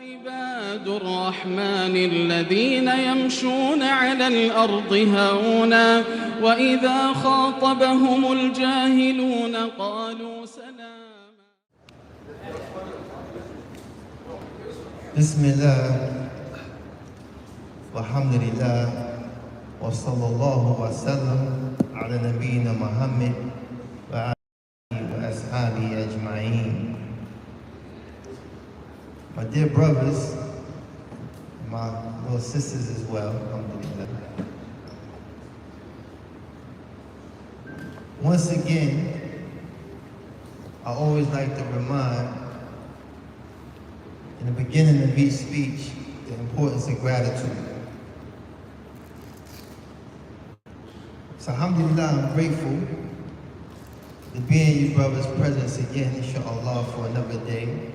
Ibadur-Rahman الذين يمشون على الأرض هونا وإذا خاطبهم الجاهلون قالوا سلاما. بسم الله والحمد لله وصلى الله وسلم على نبينا محمد وآله وأصحابه أجمعين. My dear brothers, my little sisters as well, alhamdulillah. Once again, I always like to remind, in the beginning of each speech, the importance of gratitude. So alhamdulillah, I'm grateful to be in you brothers' presence again, inshallah, for another day.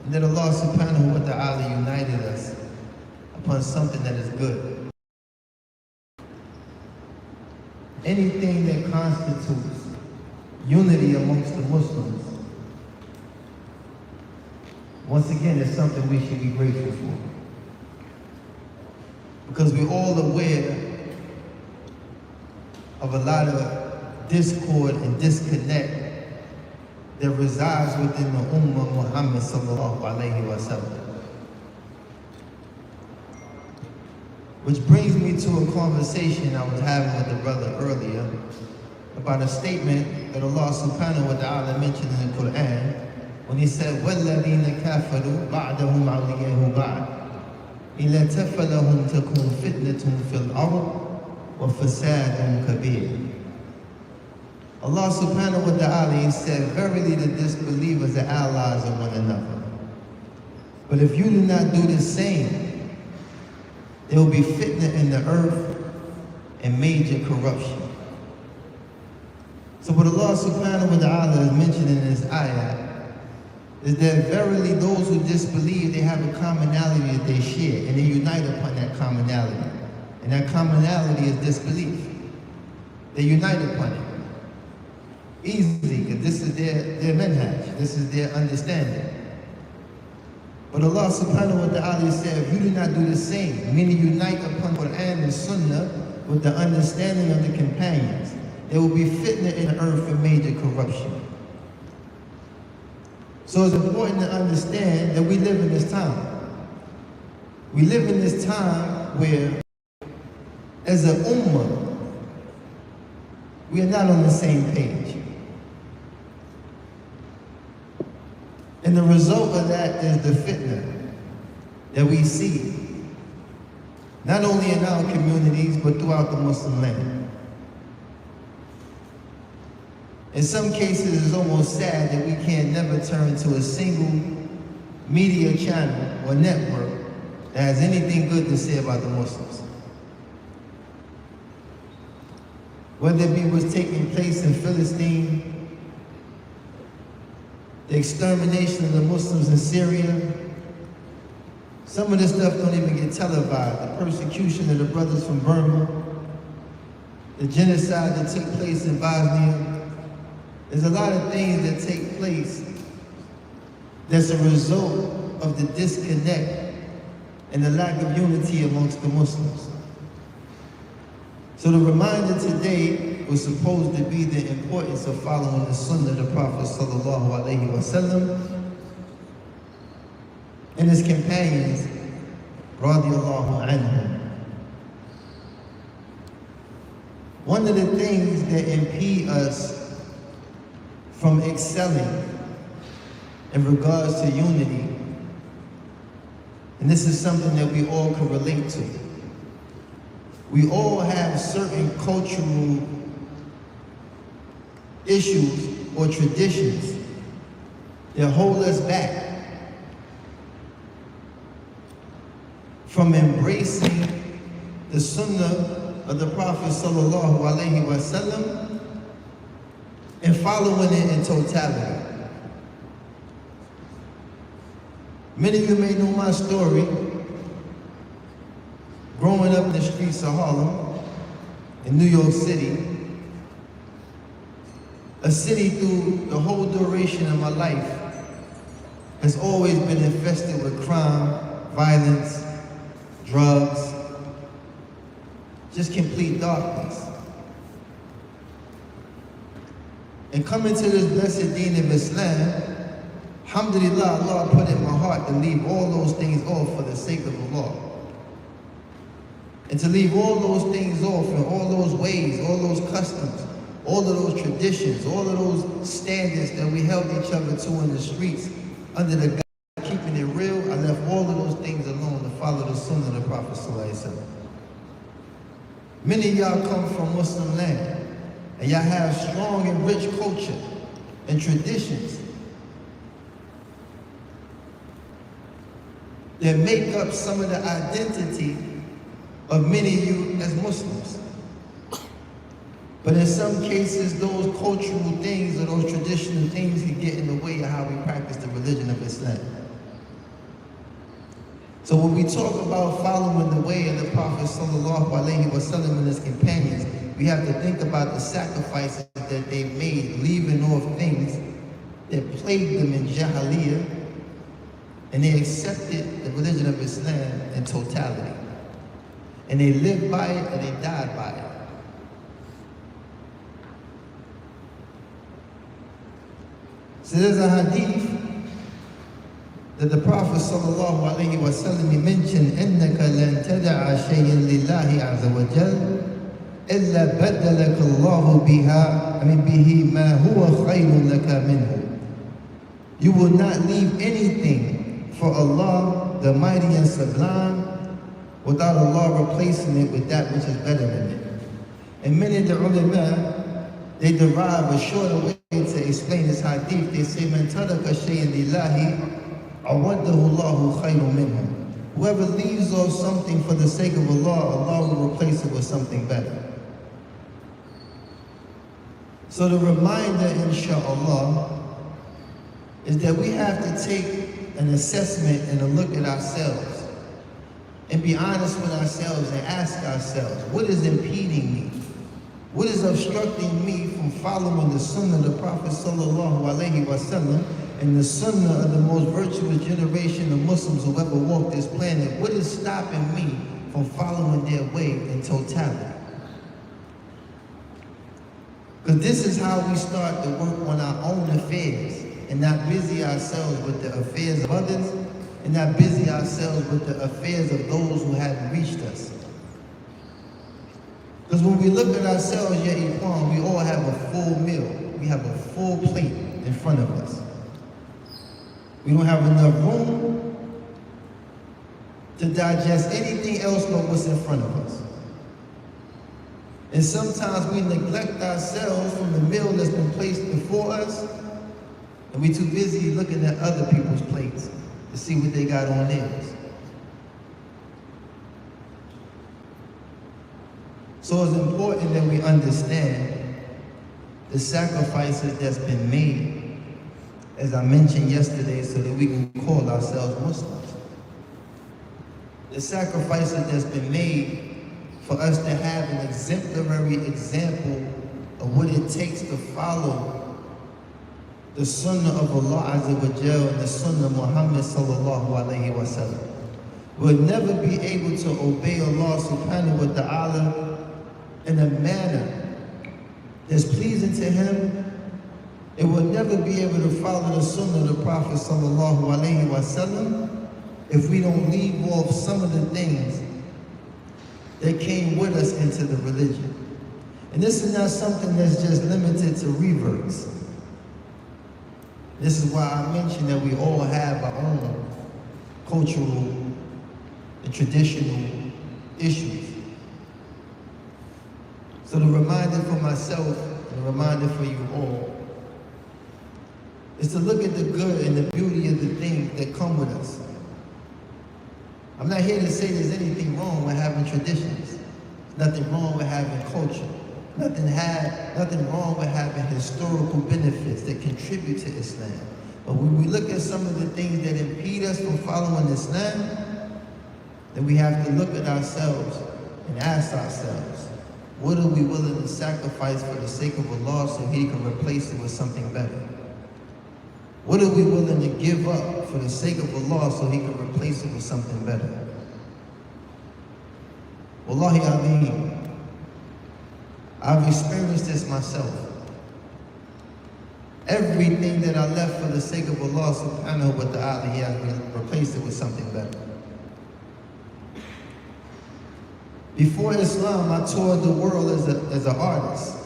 And that Allah subhanahu wa ta'ala united us upon something that is good. Anything that constitutes unity amongst the Muslims, once again, is something we should be grateful for. Because we're all aware of a lot of discord and disconnect that resides within the Ummah Muhammad sallallahu alayhi wa sallam. Which brings me to a conversation I was having with a brother earlier about a statement that Allah subhanahu wa ta'ala mentioned in the Quran when he said, وَالَّذِينَ كَافَرُوا بَعْدَهُمْ عَوْلِيَاهُ بَعْدٍ إِلَّا تَفَلَهُمْ تَكُنْ فِتْنَةٌ فِي الْأَرْضِ وَفَسَادٌ كَبِيرٌ. Allah subhanahu wa ta'ala said, verily the disbelievers are allies of one another. But if you do not do the same, there will be fitna in the earth and major corruption. So what Allah subhanahu wa ta'ala is mentioning in this ayah is that verily those who disbelieve, they have a commonality that they share, and they unite upon that commonality. And that commonality is disbelief. They unite upon it. Easily, because this is their manhaj, this is their understanding. But Allah subhanahu wa ta'ala said, if you do not do the same, meaning unite upon Quran and Sunnah with the understanding of the companions, there will be fitna in the earth and major corruption. So it's important to understand that we live in this time. We live in this time where, as an ummah, we are not on the same page. And the result of that is the fitna that we see, not only in our communities, but throughout the Muslim land. In some cases, it's almost sad that we can't never turn to a single media channel or network that has anything good to say about the Muslims. Whether it be what's taking place in Philistine, the extermination of the Muslims in Syria. Some of this stuff don't even get televised. The persecution of the brothers from Burma, the genocide that took place in Bosnia. There's a lot of things that take place that's a result of the disconnect and the lack of unity amongst the Muslims. So the reminder today was supposed to be the importance of following the Sunnah of the Prophet sallallahu alaihi wasallam and his companions, radiyallahu anhum. One of the things that impede us from excelling in regards to unity, and this is something that we all can relate to. We all have certain cultural issues or traditions that hold us back from embracing the Sunnah of the Prophet sallallahu alaihi wasallam and following it in totality. Many of you may know my story. Growing up in the streets of Harlem, in New York City, a city through the whole duration of my life has always been infested with crime, violence, drugs, just complete darkness. And coming to this blessed deen of Islam, alhamdulillah, Allah put in my heart to leave all those things off for the sake of Allah. And to leave all those things off and all those ways, all those customs, all of those traditions, all of those standards that we held each other to in the streets under the guise of keeping it real. I left all of those things alone to follow the sunnah of the Prophet ﷺ. Many of y'all come from Muslim land, and y'all have strong and rich culture and traditions that make up some of the identity of many of you as Muslims. But in some cases, those cultural things or those traditional things can get in the way of how we practice the religion of Islam. So when we talk about following the way of the Prophet ﷺ and his companions, we have to think about the sacrifices that they made, leaving off things that plagued them in Jahiliyyah, and they accepted the religion of Islam in totality. And they lived by it and they died by it. So there's a hadith that the Prophet ﷺ, he mentioned, إِنَّكَ لَن تَدَعَ شَيْئًا لِلَّهِ عَزَّ وَجَلَّ إِلَّا بَدَّلَكَ اللَّهُ بِهِ مَا هُوَ خَيْرٌ لَكَ مِنْهُ. You will not leave anything for Allah, the mighty and sublime, without Allah replacing it with that which is better than it. And many of the ulama, they derive a shorter way to explain this hadith. They say, "Man taraka shay'an lillahi, awadahu Allahu khayrun minhu." Whoever leaves off something for the sake of Allah, Allah will replace it with something better. So the reminder, inshallah, is that we have to take an assessment and a look at ourselves and be honest with ourselves and ask ourselves, what is impeding me? What is obstructing me from following the sunnah of the Prophet ﷺ and the sunnah of the most virtuous generation of Muslims who ever walked this planet? What is stopping me from following their way in totality? Because this is how we start to work on our own affairs and not busy ourselves with the affairs of others and not busy ourselves with the affairs of those who haven't reached us. Because when we look at ourselves, we all have a full meal. We have a full plate in front of us. We don't have enough room to digest anything else but what's in front of us. And sometimes we neglect ourselves from the meal that's been placed before us, and we're too busy looking at other people's plates to see what they got on theirs. So it's important that we understand the sacrifices that's been made, as I mentioned yesterday, so that we can call ourselves Muslims. The sacrifices that's been made for us to have an exemplary example of what it takes to follow the sunnah of Allah Azza wa Jal and the sunnah of Muhammad sallallahu alayhi wa sallam. We'll never be able to obey Allah subhanahu wa ta'ala in a manner that's pleasing to Him. It will never be able to follow the sunnah of the Prophet sallallahu alayhi wa sallam if we don't leave off some of the things that came with us into the religion. And this is not something that's just limited to reverts. This is why I mentioned that we all have our own cultural and traditional issues. So the reminder for myself and the reminder for you all is to look at the good and the beauty of the things that come with us. I'm not here to say there's anything wrong with having traditions. There's nothing wrong with having culture. Nothing wrong with having historical benefits that contribute to Islam. But when we look at some of the things that impede us from following Islam, then we have to look at ourselves and ask ourselves, what are we willing to sacrifice for the sake of Allah so He can replace it with something better? What are we willing to give up for the sake of Allah so He can replace it with something better? Wallahi Amir, I've experienced this myself. Everything that I left for the sake of Allah subhanahu wa ta'ala, He has replaced it with something better. Before Islam, I toured the world as an artist,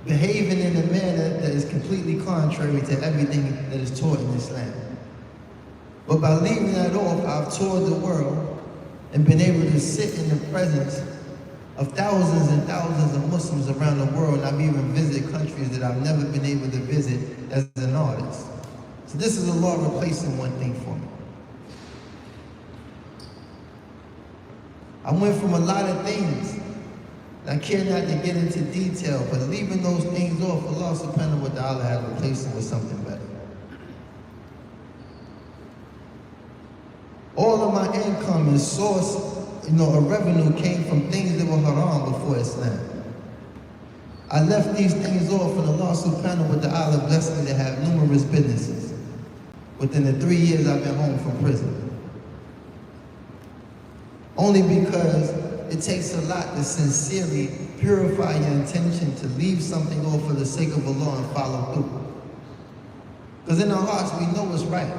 behaving in a manner that is completely contrary to everything that is taught in Islam. But by leaving that off, I've toured the world and been able to sit in the presence of thousands and thousands of Muslims around the world. I've even visited countries that I've never been able to visit as an artist. So this is Allah replacing one thing for me. I went from a lot of things. I care not to get into detail, but leaving those things off, Allah subhanahu wa ta'ala has replaced them with something better. All of my income and source, of revenue came from things that were haram before Islam. I left these things off and Allah subhanahu wa ta'ala blessed me to have numerous businesses within the 3 years I've been home from prison. Only because it takes a lot to sincerely purify your intention to leave something off for the sake of Allah and follow through. Because in our hearts we know what's right.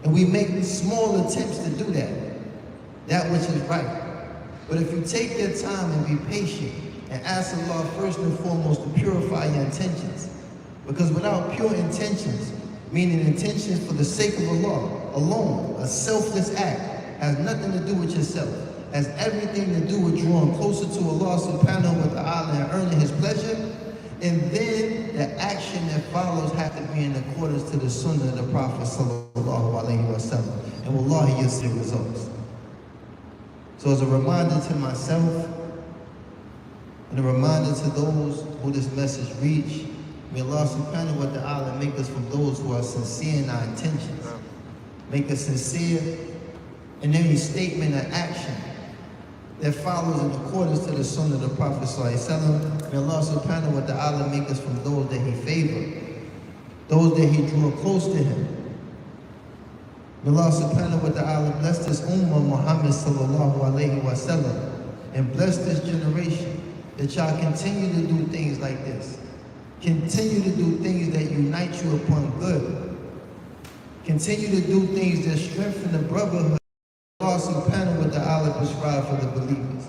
And we make small attempts to do that which is right. But if you take your time and be patient and ask Allah first and foremost to purify your intentions, because without pure intentions, meaning intentions for the sake of Allah alone, a selfless act, has nothing to do with yourself, has everything to do with drawing closer to Allah subhanahu wa ta'ala and earning His pleasure, and then the action that follows have to be in accordance to the sunnah of the Prophet sallallahu alaihi wasallam. And wallahi, you'll see results. So as a reminder to myself, and a reminder to those who this message reach, may Allah subhanahu wa ta'ala make us from those who are sincere in our intentions. Make us sincere in any statement or action that follows in accordance to the sunnah of the Prophet sallallahu alaihi wasallam. May Allah subhanahu wa ta'ala make us from those that He favored, those that He drew close to Him. May Allah subhanahu wa ta'ala bless this ummah Muhammad sallallahu alaihi wasallam and bless this generation, that y'all continue to do things like this. Continue to do things that unite you upon good. Continue to do things that strengthen the brotherhood Allah subhanahu wa ta'ala prescribed for the believers.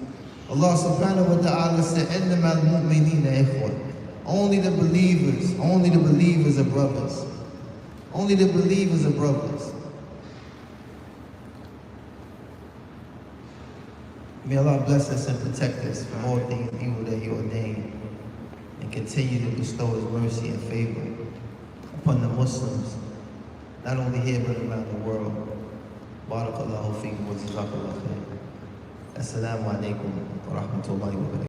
Allah subhanahu wa ta'ala said, إِنَّمَا الْمُؤْمِنِينَ إِخْوَةٌ. Only the believers are brothers. Only the believers are brothers. May Allah bless us and protect us from all things evil that He ordained, and continue to bestow His mercy and favor upon the Muslims, not only here but around the world. Barakallahu feekum wa jazakallahu khair. Assalamu alaikum wa rahmatullahi wa barakatuh.